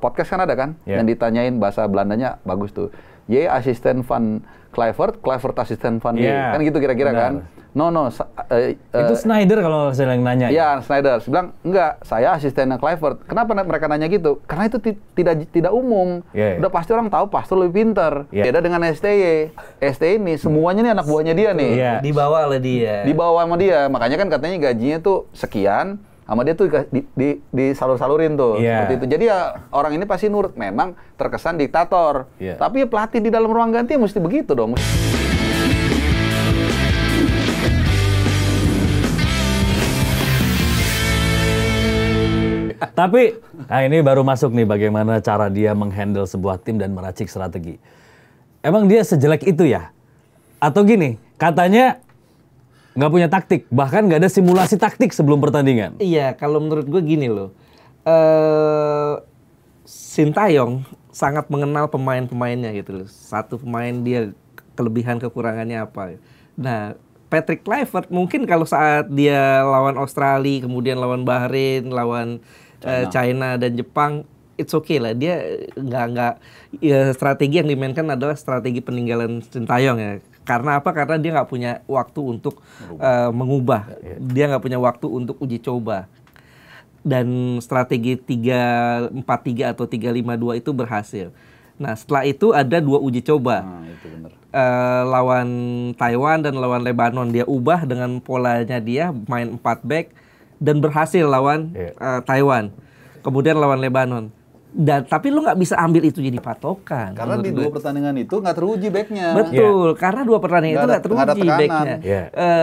podcast kan ada kan, yang ditanyain bahasa Belandanya bagus tuh. J asisten van Kluivert asisten van D. Kan gitu kira-kira kan. No, itu Sneijder kalau saya yang nanya. Iya, Sneijder. Saya bilang, enggak, saya asistennya Kluivert. Kenapa mereka nanya gitu? Karena itu tidak umum. Udah pasti orang tahu Pastoor lebih pintar. Beda dengan STY. STY ini semuanya nih anak buahnya dia nih. Dibawa oleh dia. Dibawa sama dia. Makanya kan katanya gajinya tuh sekian, sama dia tuh disalur-salurin tuh. Seperti itu. Jadi ya orang ini pasti nurut. Memang terkesan diktator. Tapi ya pelatih di dalam ruang ganti mesti begitu dong. Tapi, nah ini baru masuk nih bagaimana cara dia menghandle sebuah tim dan meracik strategi. Emang dia sejelek itu ya? Atau gini, katanya nggak punya taktik, bahkan nggak ada simulasi taktik sebelum pertandingan. Iya, kalau menurut gue gini loh. Sintayong sangat mengenal pemain-pemainnya gitu loh. Satu pemain dia kelebihan kekurangannya apa. Nah, Patrick Kluivert mungkin kalau saat dia lawan Australia, kemudian lawan Bahrain, lawan China dan Jepang, it's okay lah. Dia nggak strategi yang dimainkan adalah strategi peninggalan Sintayong ya. Karena apa? Karena dia nggak punya waktu untuk mengubah. Dia nggak punya waktu untuk uji coba. Dan strategi 3-4-3 atau 3-5-2 itu berhasil. Nah, setelah itu ada 2 uji coba. Itu benar. Lawan Taiwan dan lawan Lebanon. Dia ubah dengan polanya dia, main 4 back. Dan berhasil lawan Taiwan. Kemudian lawan Lebanon. Tapi lu nggak bisa ambil itu jadi patokan. Karena di 2 pertandingan itu nggak teruji backnya. Betul, karena 2 pertandingan itu nggak teruji backnya.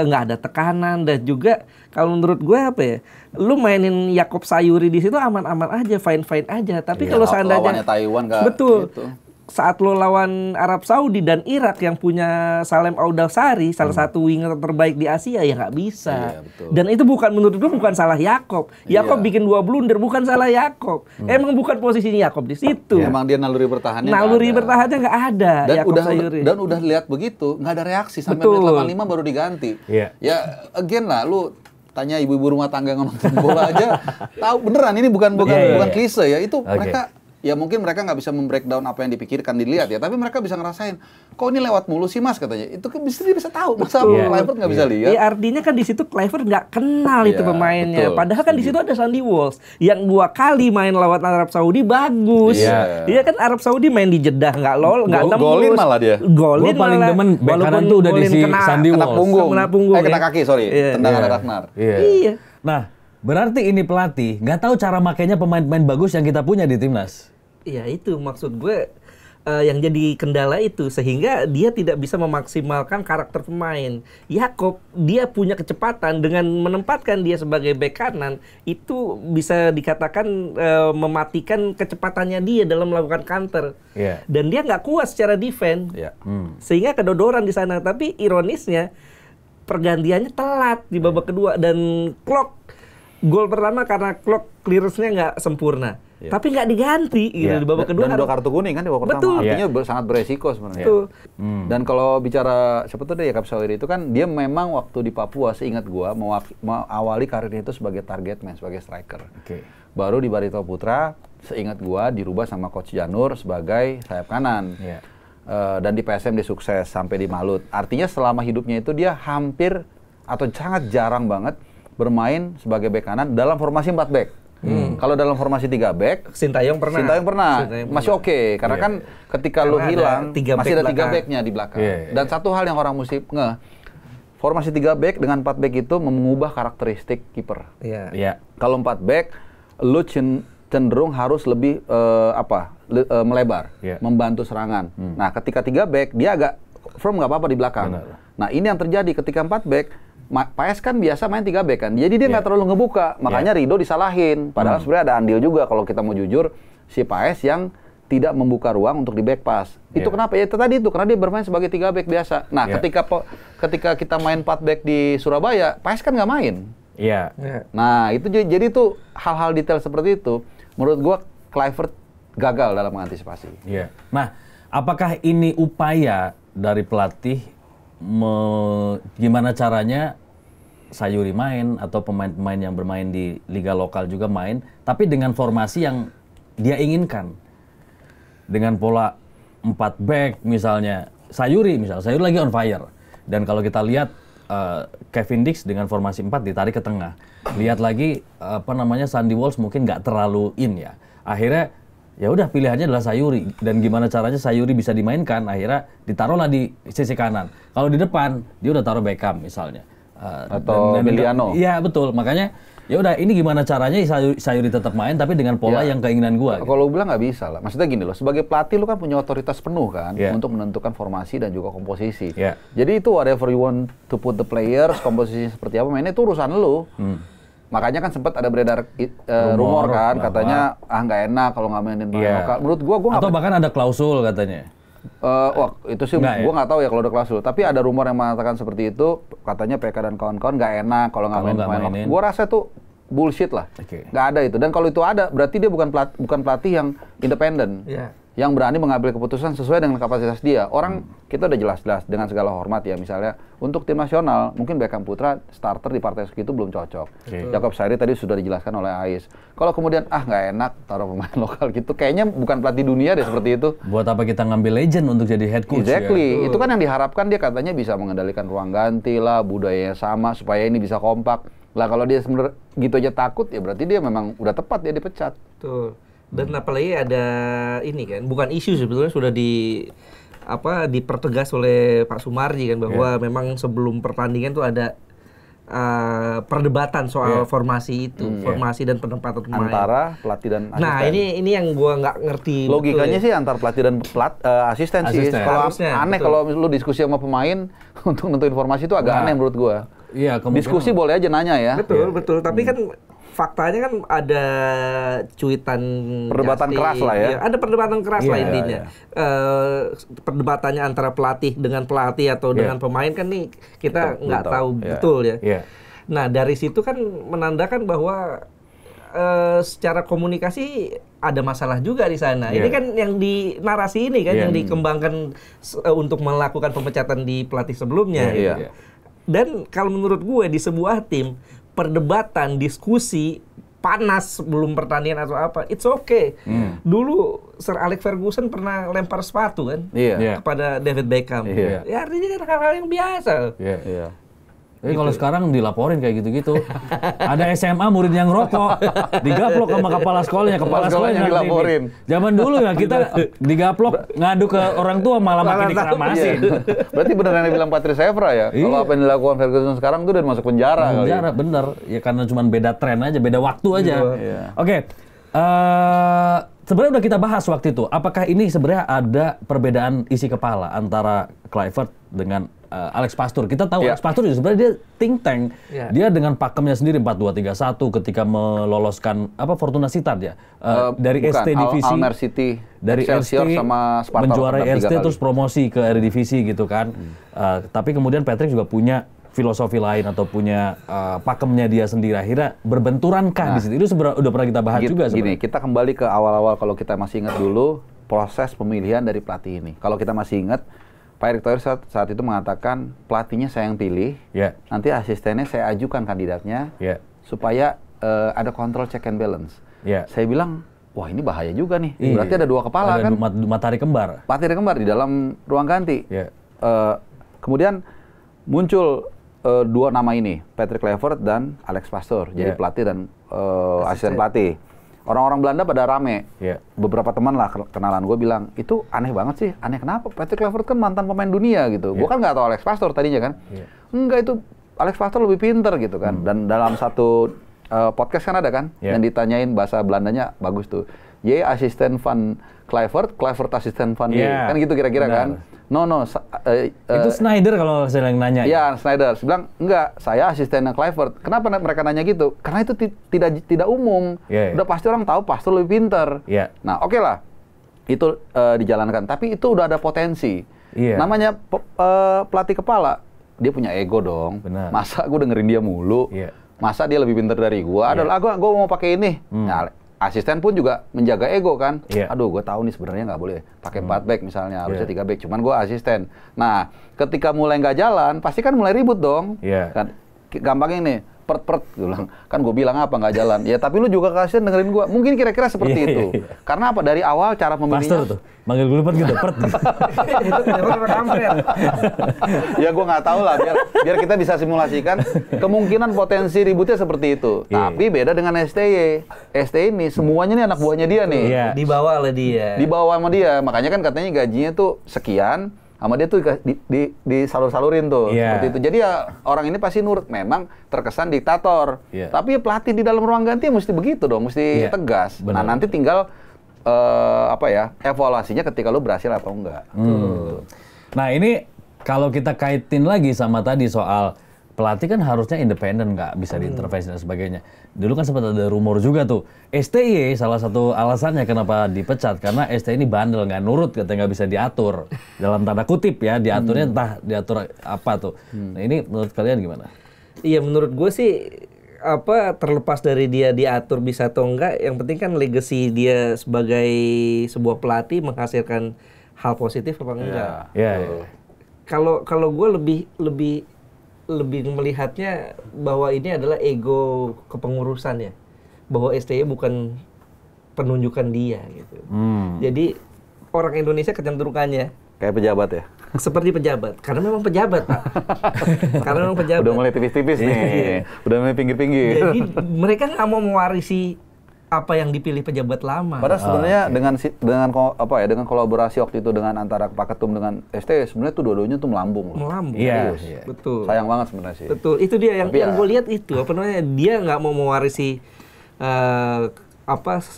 Nggak ada tekanan dan juga kalau menurut gue apa ya, lu mainin Yaakob Sayuri di situ aman-aman aja, fine-fine aja. Tapi kalau seandainya lawannya Taiwan nggak betul. Gitu. Saat lo lawan Arab Saudi dan Irak yang punya Salem Audasari, salah satu winger terbaik di Asia, ya nggak bisa. Dan itu menurut gue bukan salah Yaakob. Yaakob bikin 2 blunder, bukan salah Yaakob. Emang bukan posisinya Yaakob di situ. Emang dia naluri bertahannya nggak ada. Dan udah lihat begitu, nggak ada reaksi sampai menit 85 baru diganti. Ya again lah, lu tanya ibu-ibu rumah tangga yang nonton bola aja, tahu beneran ini bukan klise ya. Itu mereka. Ya mungkin mereka nggak bisa membreakdown apa yang dipikirkan dilihat ya, tapi mereka bisa ngerasain, kok ini lewat mulu sih mas katanya. Itu kan dia bisa tahu, masa Kluivert nggak bisa lihat? Ya artinya kan di situ Kluivert nggak kenal itu pemainnya. Padahal kan di situ ada Sandy Walsh yang 2 kali main lawan Arab Saudi bagus. Iya kan Arab Saudi main di Jeddah nggak tembus. Golin malah dia. Golin paling demen bek kanan tuh udah di Sandy Walsh. Kena punggung. Kena kaki, sorry. Tendangan Ragnar. Iya. Nah, berarti ini pelatih nggak tahu cara makainya pemain-pemain bagus yang kita punya di timnas. Iya itu maksud gue yang jadi kendala itu sehingga dia tidak bisa memaksimalkan karakter pemain. Yaakob dia punya kecepatan dengan menempatkan dia sebagai bek kanan itu bisa dikatakan mematikan kecepatannya dia dalam melakukan counter. Dan dia nggak kuat secara defense. Sehingga kedodoran di sana. Tapi ironisnya pergantiannya telat di babak kedua dan gol pertama karena clearance-nya nggak sempurna. Tapi nggak diganti gitu di babak kedua. Dan 2 kartu kuning kan di babak pertama. Artinya sangat beresiko sebenarnya. Dan kalau bicara siapa tuh Yaakob Sayuri itu kan dia memang waktu di Papua seingat gua mau awali karirnya itu sebagai target man, sebagai striker. Baru di Barito Putra seingat gua dirubah sama coach Janur sebagai sayap kanan. Dan di PSM dia sukses sampai di Malut. Artinya selama hidupnya itu dia hampir atau sangat jarang banget bermain sebagai bek kanan dalam formasi 4 bek. Kalau dalam formasi 3 bek, Sintayong pernah. Masih oke. Karena kan ketika lu hilang, masih ada 3 beknya di belakang. Dan satu hal yang orang mesti formasi 3 bek dengan 4 bek itu mengubah karakteristik kiper. Kalau 4 bek, lu cenderung harus lebih melebar, membantu serangan. Nah, ketika 3 bek, dia agak firm nggak apa-apa di belakang. Nah, ini yang terjadi ketika 4 bek. Paes kan biasa main 3 bek kan, jadi dia nggak terlalu ngebuka, makanya Rido disalahin. Padahal sebenarnya ada andil juga kalau kita mau jujur, si Paes yang tidak membuka ruang untuk di back pass. Itu kenapa? Ya itu tadi itu, karena dia bermain sebagai 3 bek biasa. Nah ketika kita main 4 bek di Surabaya, Paes kan nggak main. Nah itu jadi itu hal-hal detail seperti itu, menurut gua Kluivert gagal dalam mengantisipasi. Nah, apakah ini upaya dari pelatih gimana caranya Sayuri main atau pemain-pemain yang bermain di liga lokal juga main, tapi dengan formasi yang dia inginkan. Dengan pola 4 back misalnya, Sayuri lagi on fire. Dan kalau kita lihat Kevin Dix dengan formasi 4 ditarik ke tengah. Lihat lagi Sandy Walsh mungkin nggak terlalu in ya. Akhirnya ya udah pilihannya adalah Sayuri, dan gimana caranya Sayuri bisa dimainkan, akhirnya ditaruhlah di sisi kanan. Kalau di depan dia udah taruh Beckham misalnya atau Emiliano. Iya betul, makanya ya udah ini gimana caranya Sayuri tetap main tapi dengan pola yang keinginan gua. Kalau bilang nggak bisa lah, maksudnya gini loh, sebagai pelatih lu kan punya otoritas penuh kan untuk menentukan formasi dan juga komposisi. Jadi itu whatever you want to put the players, komposisi seperti apa mainnya itu urusan lu. Makanya kan sempat ada beredar rumor kan, katanya nggak enak kalau nggak mainin pemain lokal. Menurut gua atau bahkan ada klausul katanya. Wah itu sih gua nggak tahu ya kalau ada klausul. Tapi ada rumor yang mengatakan seperti itu, katanya PK dan kawan-kawan nggak enak kalau nggak main pemain lokal. Gua rasa itu bullshit lah, nggak ada itu. Dan kalau itu ada, berarti dia bukan pelatih yang independen. Yang berani mengambil keputusan sesuai dengan kapasitas dia. Orang kita udah jelas-jelas dengan segala hormat ya, misalnya untuk tim nasional mungkin Beckham Putra starter di partai segitu belum cocok. Jacob Sayuri tadi sudah dijelaskan oleh Ais. Kalau kemudian nggak enak taruh pemain lokal gitu, kayaknya bukan pelatih dunia deh seperti itu. Buat apa kita ngambil legend untuk jadi head coach? Exactly, itu kan yang diharapkan, dia katanya bisa mengendalikan ruang ganti lah, budayanya sama supaya ini bisa kompak. Lah kalau dia sebenarnya gitu aja takut, ya berarti dia memang udah tepat dia dipecat. Tuh. Dan apalagi ada ini kan, bukan isu sebetulnya sudah dipertegas oleh Pak Sumarji kan, bahwa memang sebelum pertandingan tuh ada perdebatan soal formasi itu, formasi dan penempatan pemain antara pelatih dan asisten. Nah ini yang gua nggak ngerti. Logikanya sih antar pelatih dan asisten sih. Kalau aneh kalau lu diskusi sama pemain untuk nentuin formasi itu agak aneh menurut gua. Iya, diskusi boleh aja nanya ya. Betul. Tapi kan faktanya kan ada cuitan perdebatan keras lah ya. Ada perdebatan keras lah intinya. Perdebatannya antara pelatih dengan pelatih atau dengan pemain kan nih kita nggak tahu betul ya. Nah dari situ kan menandakan bahwa secara komunikasi ada masalah juga di sana. Ini kan yang di narasi ini kan yang dikembangkan untuk melakukan pemecatan di pelatih sebelumnya. Dan kalau menurut gue di sebuah tim perdebatan, diskusi panas sebelum pertandingan atau apa, it's okay. Dulu Sir Alex Ferguson pernah lempar sepatu kan kepada David Beckham. Ya artinya hal-hal yang biasa. Jadi kalau sekarang dilaporin kayak gitu-gitu, ada SMA murid yang rokok, digaplok sama kepala sekolahnya dilaporin. Zaman dulu ya kita digaplok, ngadu ke orang tua malah makin dikeramasin. Berarti beneran yang bilang Patrice Evra ya? Kalau apa yang dilakukan Ferguson sekarang tuh udah masuk penjara. Penjara, bener. Ya karena cuma beda tren aja, beda waktu aja. Oke. Sebenarnya udah kita bahas waktu itu. Apakah ini sebenarnya ada perbedaan isi kepala antara Kluivert dengan Alex Pastoor? Kita tahu Alex Pastoor sebenarnya dia think tank. Dia dengan pakemnya sendiri 4-2-3-1 ketika meloloskan Fortuna Sittard ya. Dari ST divisi Almer City, dari Excelsior ST sama Sparta menjuarai ST terus promosi ke Eredivisie gitu kan. Tapi kemudian Patrick juga punya filosofi lain atau punya pakemnya dia sendiri, akhirnya berbenturan di situ. Itu udah pernah kita bahas juga sebenarnya. Gini, kita kembali ke awal-awal kalau kita masih ingat dulu proses pemilihan dari pelatih ini. Kalau kita masih ingat, Pak Erick Thohir saat itu mengatakan pelatihnya saya yang pilih, nanti asistennya saya ajukan kandidatnya, supaya ada kontrol check and balance. Saya bilang, wah ini bahaya juga nih, berarti ada dua kepala kan? Matahari kembar. Matahari kembar di dalam ruang ganti. Kemudian muncul dua nama ini, Patrick Kluivert dan Alex Pastoor, jadi pelatih dan asisten pelatih. Orang-orang Belanda pada rame. Beberapa teman lah kenalan gue bilang, itu aneh banget sih. Aneh kenapa? Patrick Kluivert kan mantan pemain dunia gitu. Gue kan nggak tahu Alex Pastoor tadinya kan. Enggak, itu Alex Pastoor lebih pinter gitu kan. Dan dalam satu podcast kan ada kan, yang ditanyain bahasa Belandanya bagus tuh. J asisten van Kluivert, Kluivert asisten van J. Kan gitu kira-kira kan. No, itu Snyder kalau saya nanya. Iya, Snyder. Saya bilang, enggak, saya asistennya Kluivert. Kenapa mereka nanya gitu? Karena itu tidak umum. Udah pasti orang tahu Pastoor lebih pinter. Nah, oke lah. Itu dijalankan. Tapi itu udah ada potensi. Namanya pelatih kepala. Dia punya ego dong. Benar. Masa gue dengerin dia mulu? Masa dia lebih pinter dari gue? Gue mau pakai ini. Nah, asisten pun juga menjaga ego kan. Aduh, gue tahu nih sebenarnya nggak boleh pakai 4 back misalnya, harusnya 3 back. Cuman gue asisten. Nah, ketika mulai nggak jalan, pasti kan mulai ribut dong. Kan, gampangnya nih, Pert, gue bilang, kan gue bilang apa nggak jalan. Ya tapi lu juga kasihan dengerin gue. Mungkin kira-kira seperti itu. Karena apa? Dari awal cara memilihnya. Pastor tuh, manggil gue Pert gitu, Pert. Ya gue nggak tahu lah. Biar kita bisa simulasikan kemungkinan potensi ributnya seperti itu. Tapi beda dengan STY. STY ini semuanya nih anak buahnya dia nih. Dibawa oleh dia. Dibawa sama dia. Makanya kan katanya gajinya tuh sekian. Sama dia tuh disalur-salurin tuh seperti itu. Jadi ya orang ini pasti nurut. Memang terkesan diktator. Tapi ya pelatih di dalam ruang ganti mesti begitu dong, mesti tegas. Bener. Nah nanti tinggal evaluasinya ketika lu berhasil atau enggak. Nah ini kalau kita kaitin lagi sama tadi soal pelatih kan harusnya independen, nggak bisa diintervensi dan sebagainya. Dulu kan sempat ada rumor juga tuh, STY salah satu alasannya kenapa dipecat karena STY ini bandel, nggak nurut, katanya nggak bisa diatur. Dalam tanda kutip ya, diaturnya entah diatur apa tuh. Nah ini menurut kalian gimana? Iya menurut gue sih terlepas dari dia diatur bisa atau enggak, yang penting kan legacy dia sebagai sebuah pelatih menghasilkan hal positif apa enggak. Kalau gue lebih melihatnya bahwa ini adalah ego kepengurusan ya, bahwa STY bukan penunjukan dia gitu. Jadi orang Indonesia kecenderungannya kayak pejabat ya, seperti pejabat, karena memang pejabat Pak. Karena memang pejabat. Udah mulai tipis-tipis nih, udah mulai pinggir-pinggir. Jadi mereka nggak mau mewarisi apa yang dipilih pejabat lama. Padahal sebenarnya dengan kolaborasi waktu itu dengan antara Pak Ketum dengan STY sebenarnya tuh dua-duanya tuh melambung. Iya. Betul. Sayang banget sebenarnya sih. Betul. Itu dia yang gue lihat itu dia nggak mau mewarisi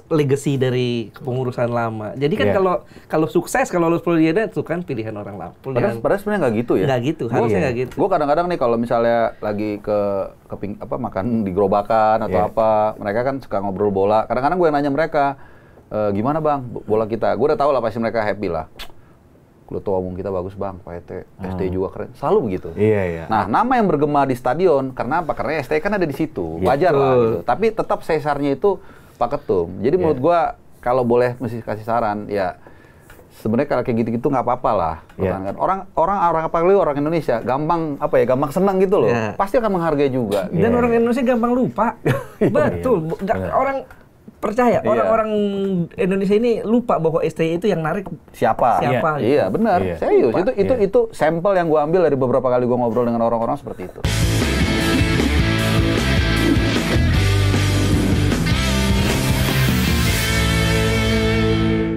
legacy dari kepengurusan lama. Jadi kan kalau sukses, kalau lulus Poliana itu kan pilihan orang lama. Padahal sebenarnya nggak gitu ya. Nggak gitu, harusnya nggak gitu. Gue kadang-kadang nih kalau misalnya lagi makan di gerobakan atau apa, mereka kan suka ngobrol bola. Kadang-kadang gue nanya mereka, gimana bang bola kita? Gue udah tahu lah pasti mereka happy lah. Ketua umum kita bagus bang, Pak Ete, STY juga keren. Selalu begitu. Nah, nama yang bergema di stadion, karena apa? Karena STY kan ada di situ, wajar lah gitu. Tapi tetap sesarnya itu Pak Ketum. Jadi menurut gua kalau boleh mesti kasih saran ya sebenarnya kalau kayak gitu-gitu nggak apa-apa lah. Orang apalagi orang Indonesia gampang gampang senang gitu loh. Pasti akan menghargai juga. Dan orang Indonesia gampang lupa. Betul. Orang percaya orang-orang Indonesia ini lupa bahwa STY itu yang narik siapa. Iya benar. Serius. Itu sampel yang gua ambil dari beberapa kali gua ngobrol dengan orang-orang seperti itu.